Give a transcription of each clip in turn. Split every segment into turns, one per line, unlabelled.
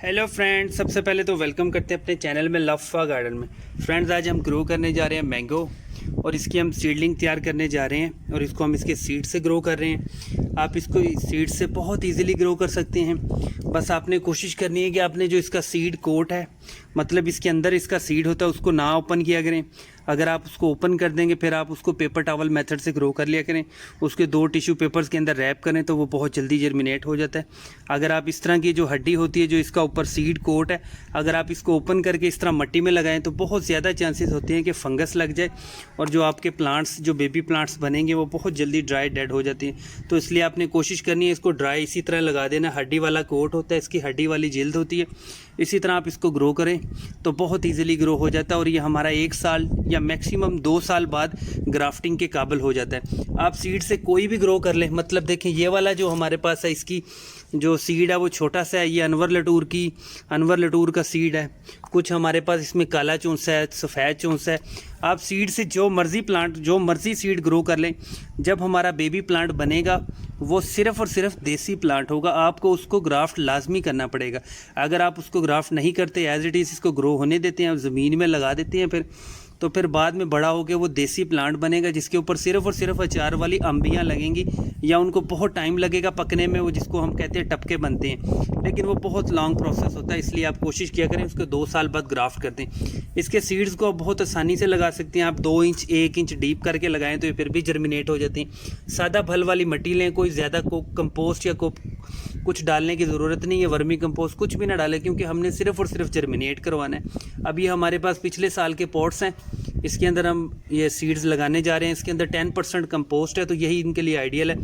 Hello friends, सबसे पहले तो वेलकम करते हैं अपने चैनल में लफ्फा गार्डन में। फ्रेंड्स, आज हम ग्रो करने जा रहे हैं मैंगो और इसकी हम सीडलिंग तैयार करने जा रहे हैं और इसको हम इसके सीड से ग्रो कर रहे हैं। आप इसको सीड से बहुत इजीली ग्रो कर सकते हैं। बस आपने कोशिश करनी है कि आपने जो इसका सीड कोट है, मतलब इसके अंदर इसका सीड होता है, उसको ना ओपन किया करें। अगर आप उसको ओपन कर देंगे फिर आप उसको पेपर टॉवल मेथड से ग्रो कर लिया करें। उसके 2 टिश्यू पेपर्स के अंदर रैप करें तो वो बहुत जल्दी जर्मिनेट हो जाता है। अगर आप इस तरह की जो हड्डी होती है, जो इसका ऊपर सीड कोट है, अगर आप इसको ओपन करके इस तरह मिट्टी में लगाएं तो बहुत ज़्यादा चांसेस होते हैं कि फंगस लग जाए और जो आपके प्लांट्स, जो बेबी प्लांट्स बनेंगे, वो बहुत जल्दी ड्राई डेड हो जाती हैं। तो इसलिए आपने कोशिश करनी है इसको ड्राई इसी तरह लगा देना। हड्डी वाला कोट होता है, इसकी हड्डी वाली जिल्द होती है, इसी तरह आप इसको ग्रो करें तो बहुत ईजिली ग्रो हो जाता है और ये हमारा 1 साल या मैक्सिमम 2 साल बाद ग्राफ्टिंग के काबिल हो जाता है। आप सीड से कोई भी ग्रो कर लें। मतलब देखें, ये वाला जो हमारे पास है, इसकी जो सीड है वो छोटा सा है। ये अनवर लटूर का सीड है। कुछ हमारे पास इसमें काला चौंस है, सफ़ेद चौंस है। आप सीड से जो मर्ज़ी सीड ग्रो कर लें। जब हमारा बेबी प्लांट बनेगा वो सिर्फ़ और सिर्फ देसी प्लांट होगा। आपको उसको ग्राफ्ट लाजमी करना पड़ेगा। अगर आप उसको ग्राफ्ट नहीं करते, एज इट इज़ इसको ग्रो होने देते हैं, ज़मीन में लगा देते हैं, फिर बाद में बड़ा होकर वो देसी प्लांट बनेगा जिसके ऊपर सिर्फ़ और सिर्फ अचार वाली अम्बियाँ लगेंगी या उनको बहुत टाइम लगेगा पकने में, वो जिसको हम कहते हैं टपके बनते हैं। लेकिन वो बहुत लॉन्ग प्रोसेस होता है, इसलिए आप कोशिश किया करें उसको 2 साल बाद ग्राफ्ट कर दें। इसके सीड्स को आप बहुत आसानी से लगा सकते हैं। आप 2 इंच 1 इंच डीप करके लगाएं तो ये फिर भी जर्मिनेट हो जाते हैं। सादा फल वाली मिट्टी लें, कोई ज़्यादा कंपोस्ट या कुछ डालने की ज़रूरत नहीं है। वर्मी कंपोस्ट कुछ भी ना डालें, क्योंकि हमने सिर्फ़ और सिर्फ जर्मिनेट करवाना है। अब ये हमारे पास पिछले साल के पॉट्स हैं, इसके अंदर हम ये सीड्स लगाने जा रहे हैं। इसके अंदर 10% कंपोस्ट है, तो यही इनके लिए आइडियल है।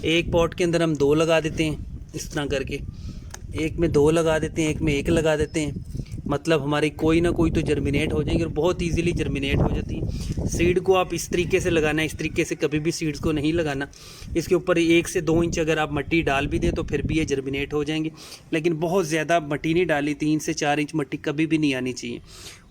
एक पॉट के अंदर हम 2 लगा देते हैं, इस तरह करके। एक में 2 लगा देते हैं, एक में 1 लगा देते हैं। मतलब हमारी कोई ना कोई तो जर्मिनेट हो जाएगी और बहुत इजीली जर्मिनेट हो जाती है। सीड को आप इस तरीके से लगाना है, इस तरीके से कभी भी सीड्स को नहीं लगाना। इसके ऊपर 1 से 2 इंच अगर आप मिट्टी डाल भी दें तो फिर भी ये जर्मिनेट हो जाएंगे, लेकिन बहुत ज़्यादा मिट्टी नहीं डाली। 3 से 4 इंच मिट्टी कभी भी नहीं आनी चाहिए।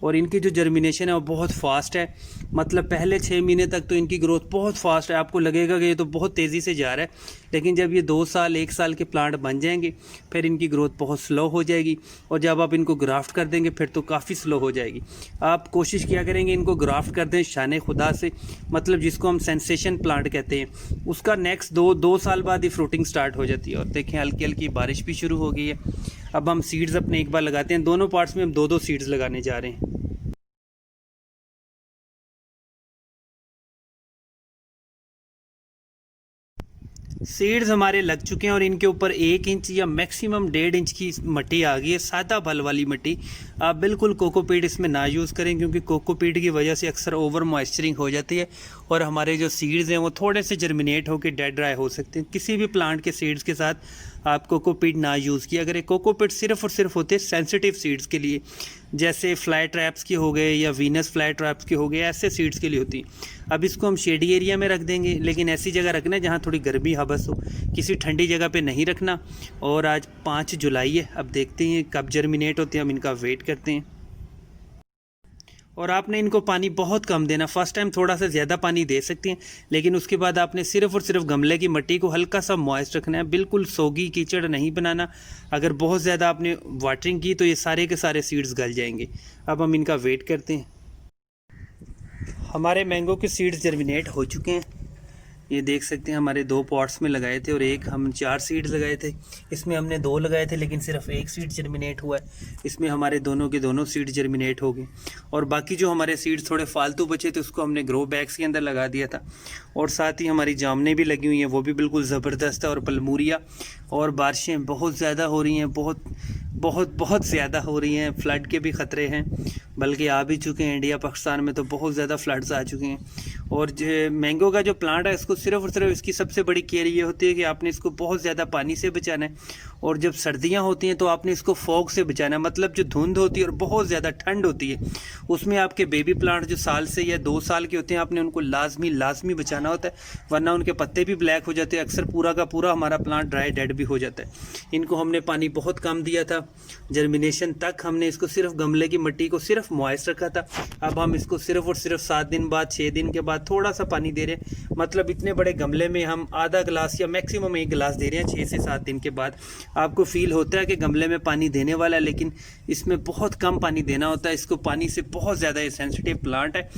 और इनकी जो जर्मिनेशन है वो बहुत फास्ट है। मतलब पहले 6 महीने तक तो इनकी ग्रोथ बहुत फास्ट है। आपको लगेगा कि ये तो बहुत तेज़ी से जा रहा है, लेकिन जब ये 2 साल 1 साल के प्लांट बन जाएंगे फिर इनकी ग्रोथ बहुत स्लो हो जाएगी और जब आप इनको ग्राफ्ट कर देंगे फिर तो काफ़ी स्लो हो जाएगी। आप कोशिश किया करेंगे इनको ग्राफ्ट कर दें शान खुदा से, मतलब जिसको हम सेंसेशन प्लांट कहते हैं। उसका नेक्स्ट 2 साल बाद ही फ्रूटिंग स्टार्ट हो जाती है। और देखें, हल्की हल्की बारिश भी शुरू हो गई है। अब हम सीड्स अपने एक बार लगाते हैं। दोनों पार्ट्स में हम 2-2 सीड्स लगाने जा रहे हैं। सीड्स हमारे लग चुके हैं और इनके ऊपर 1 इंच या मैक्सिमम 1.5 इंच की मिट्टी आ गई है, सादा फल वाली मिट्टी। आप बिल्कुल कोकोपीट इसमें ना यूज़ करें, क्योंकि कोकोपीट की वजह से अक्सर ओवर मॉइस्चरिंग हो जाती है और हमारे जो सीड्स हैं वो थोड़े से जर्मिनेट होकर डेड ड्राई हो सकते हैं। किसी भी प्लांट के सीड्स के साथ आप कोकोपीट ना यूज़ किया करें। कोकोपीट सिर्फ़ और सिर्फ होते हैं सेंसिटिव सीड्स के लिए, जैसे फ्लाई ट्रैप्स के हो गए या वीनस फ्लाई ट्रैप्स के हो गए, ऐसे सीड्स के लिए होती हैं। अब इसको हम शेडी एरिया में रख देंगे, लेकिन ऐसी जगह रखना है जहाँ थोड़ी गर्मी हवस हो, किसी ठंडी जगह पे नहीं रखना। और आज 5 जुलाई है, अब देखते हैं कब जर्मिनेट होते हैं, हम इनका वेट करते हैं। और आपने इनको पानी बहुत कम देना। फर्स्ट टाइम थोड़ा सा ज़्यादा पानी दे सकते हैं, लेकिन उसके बाद आपने सिर्फ़ और सिर्फ गमले की मिट्टी को हल्का सा मॉइस्ट रखना है, बिल्कुल सोगी कीचड़ नहीं बनाना। अगर बहुत ज़्यादा आपने वाटरिंग की तो ये सारे के सारे सीड्स गल जाएंगे। अब हम इनका वेट करते हैं। हमारे मैंगो के सीड्स जर्मिनेट हो चुके हैं। ये देख सकते हैं, हमारे 2 पॉट्स में लगाए थे और एक हम 4 सीड्स लगाए थे। इसमें हमने 2 लगाए थे, लेकिन सिर्फ 1 सीड जर्मिनेट हुआ है। इसमें हमारे दोनों के दोनों सीड जर्मिनेट हो गए और बाकी जो हमारे सीड्स थोड़े फालतू बचे थे उसको हमने ग्रो बैग्स के अंदर लगा दिया था। और साथ ही हमारी जामने भी लगी हुई हैं, वो भी बिल्कुल ज़बरदस्त है। और पलमूरिया, और बारिशें बहुत ज़्यादा हो रही हैं, बहुत ज़्यादा हो रही हैं। फ्लड के भी ख़तरे हैं, बल्कि आ भी चुके हैं। इंडिया पाकिस्तान में तो बहुत ज़्यादा फ्लड्स आ चुके हैं। और जो मैंगो का जो प्लांट है, इसको सिर्फ़ और सिर्फ इसकी सबसे बड़ी केयर ये होती है कि आपने इसको बहुत ज़्यादा पानी से बचाना है। और जब सर्दियां होती हैं तो आपने इसको फॉग से बचाना है। मतलब जो धुंध होती है और बहुत ज़्यादा ठंड होती है, उसमें आपके बेबी प्लांट जो साल से या 2 साल के होते हैं, आपने उनको लाजमी बचाना होता है, वरना उनके पत्ते भी ब्लैक हो जाते हैं। अक्सर पूरा का पूरा हमारा प्लांट ड्राई डेड भी हो जाता है। इनको हमने पानी बहुत कम दिया था। जर्मिनेशन तक हमने इसको सिर्फ गमले की मिट्टी को सिर्फ मॉइस्ट रखा था। अब हम इसको सिर्फ और सिर्फ 7 दिन बाद, 6 दिन के बाद थोड़ा सा पानी दे रहे हैं। मतलब इतने बड़े गमले में हम आधा गिलास या मैक्सिमम 1 गिलास दे रहे हैं 6 से 7 दिन के बाद। आपको फील होता है कि गमले में पानी देने वाला है, लेकिन इसमें बहुत कम पानी देना होता है। इसको पानी से बहुत ज़्यादा ये सेंसिटिव प्लांट है।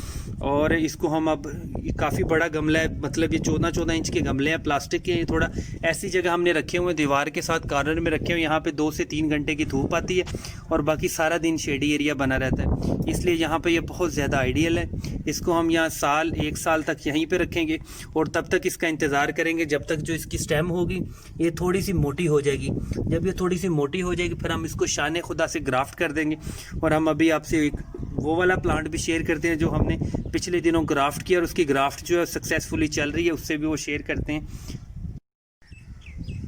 और इसको हम अब काफ़ी बड़ा गमला है, मतलब ये 14-14 इंच के गमले हैं प्लास्टिक के। ये थोड़ा ऐसी जगह हमने रखे हुए हैं, दीवार के साथ कॉर्नर में रखे हुए। यहाँ पे 2 से 3 घंटे की धूप आती है और बाकी सारा दिन शेडी एरिया बना रहता है, इसलिए यहाँ पे ये बहुत ज़्यादा आइडियल है। इसको हम यहाँ 1 साल तक यहीं पे रखेंगे और तब तक इसका इंतज़ार करेंगे जब तक जो इसकी स्टेम होगी ये थोड़ी सी मोटी हो जाएगी। जब ये थोड़ी सी मोटी हो जाएगी फिर हम इसको शान खुदा से ग्राफ्ट कर देंगे। और हम अभी आपसे एक वो वाला प्लांट भी शेयर करते हैं जो हमने पिछले दिनों ग्राफ्ट किया और उसकी ग्राफ्ट जो है सक्सेसफुली चल रही है, उससे भी वो शेयर करते हैं।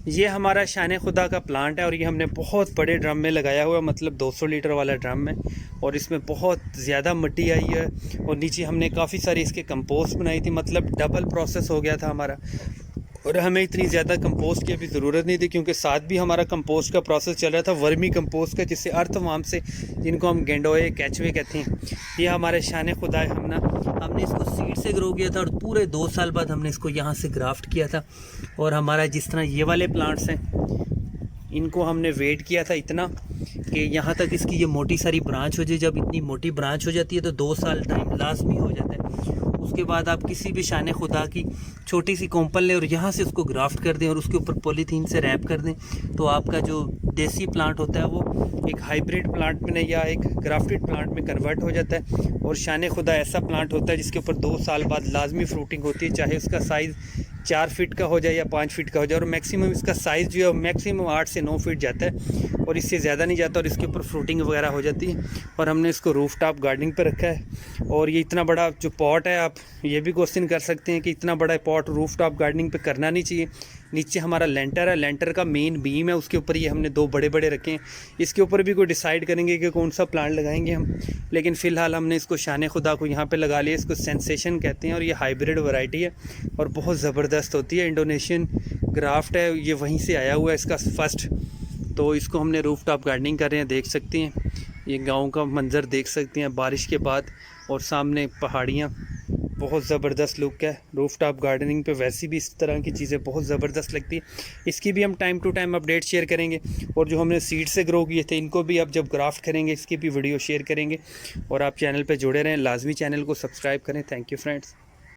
ये हमारा शान खुदा का प्लांट है और ये हमने बहुत बड़े ड्रम में लगाया हुआ है, मतलब 200 लीटर वाला ड्रम है। और इसमें बहुत ज़्यादा मिट्टी आई है और नीचे हमने काफ़ी सारी इसके कंपोस्ट बनाई थी, मतलब डबल प्रोसेस हो गया था हमारा। और हमें इतनी ज़्यादा कंपोस्ट की अभी ज़रूरत नहीं थी, क्योंकि साथ भी हमारा कंपोस्ट का प्रोसेस चल रहा था, वर्मी कंपोस्ट का, जिससे अर्थवार्म से, जिनको हम गेंडोए कैचवे कहते हैं। ये हमारे शान खुदा है। हमने इसको सीड से ग्रो किया था और पूरे 2 साल बाद हमने इसको यहाँ से ग्राफ्ट किया था। और हमारा जिस तरह ये वाले प्लांट्स हैं, इनको हमने वेट किया था इतना कि यहाँ तक इसकी ये मोटी सारी ब्रांच हो जाए। जब इतनी मोटी ब्रांच हो जाती है तो 2 साल टाइम लाजमी हो जाता है। उसके बाद आप किसी भी शान खुदा की छोटी सी कोम्पल लें और यहाँ से उसको ग्राफ्ट कर दें और उसके ऊपर पॉलीथीन से रैप कर दें, तो आपका जो देसी प्लांट होता है वो एक हाइब्रिड प्लांट में या एक ग्राफ्टेड प्लांट में कन्वर्ट हो जाता है। और शान खुदा ऐसा प्लांट होता है जिसके ऊपर 2 साल बाद लाजमी फ्रूटिंग होती है, चाहे उसका साइज़ 4 फीट का हो जाए या 5 फीट का हो जाए। और मैक्सिमम इसका साइज़ जो है मैक्सिमम 8 से 9 फीट जाता है और इससे ज़्यादा नहीं जाता, और इसके ऊपर फ्रूटिंग वगैरह हो जाती है। और हमने इसको रूफ टॉप गार्डनिंग पे रखा है। और ये इतना बड़ा जो पॉट है, आप ये भी क्वेश्चन कर सकते हैं कि इतना बड़ा पॉट रूफ टॉप गार्डनिंग पे करना नहीं चाहिए। नीचे हमारा लेंटर है, लेंटर का मेन बीम है, उसके ऊपर ये हमने 2 बड़े बड़े रखे हैं। इसके ऊपर भी कोई डिसाइड करेंगे कि कौन सा प्लांट लगाएंगे हम, लेकिन फ़िलहाल हमने इसको शान खुदा को यहाँ पे लगा लिया। इसको सेंसेशन कहते हैं और ये हाइब्रिड वैरायटी है और बहुत ज़बरदस्त होती है। इंडोनेशियन ग्राफ्ट है, ये वहीं से आया हुआ है इसका फर्स्ट। तो इसको हमने रूफ टॉप गार्डनिंग कर रहे हैं, देख सकते हैं ये गाँव का मंज़र देख सकते हैं बारिश के बाद, और सामने पहाड़ियाँ, बहुत ज़बरदस्त लुक है। रूफ टॉप गार्डनिंग पे वैसे भी इस तरह की चीज़ें बहुत ज़बरदस्त लगती है। इसकी भी हम time to time update share करेंगे। और जो हमने सीड से ग्रो किए थे इनको भी अब जब ग्राफ्ट करेंगे इसकी भी वीडियो शेयर करेंगे। और आप चैनल पे जुड़े रहें, लाजमी चैनल को सब्सक्राइब करें। Thank you friends.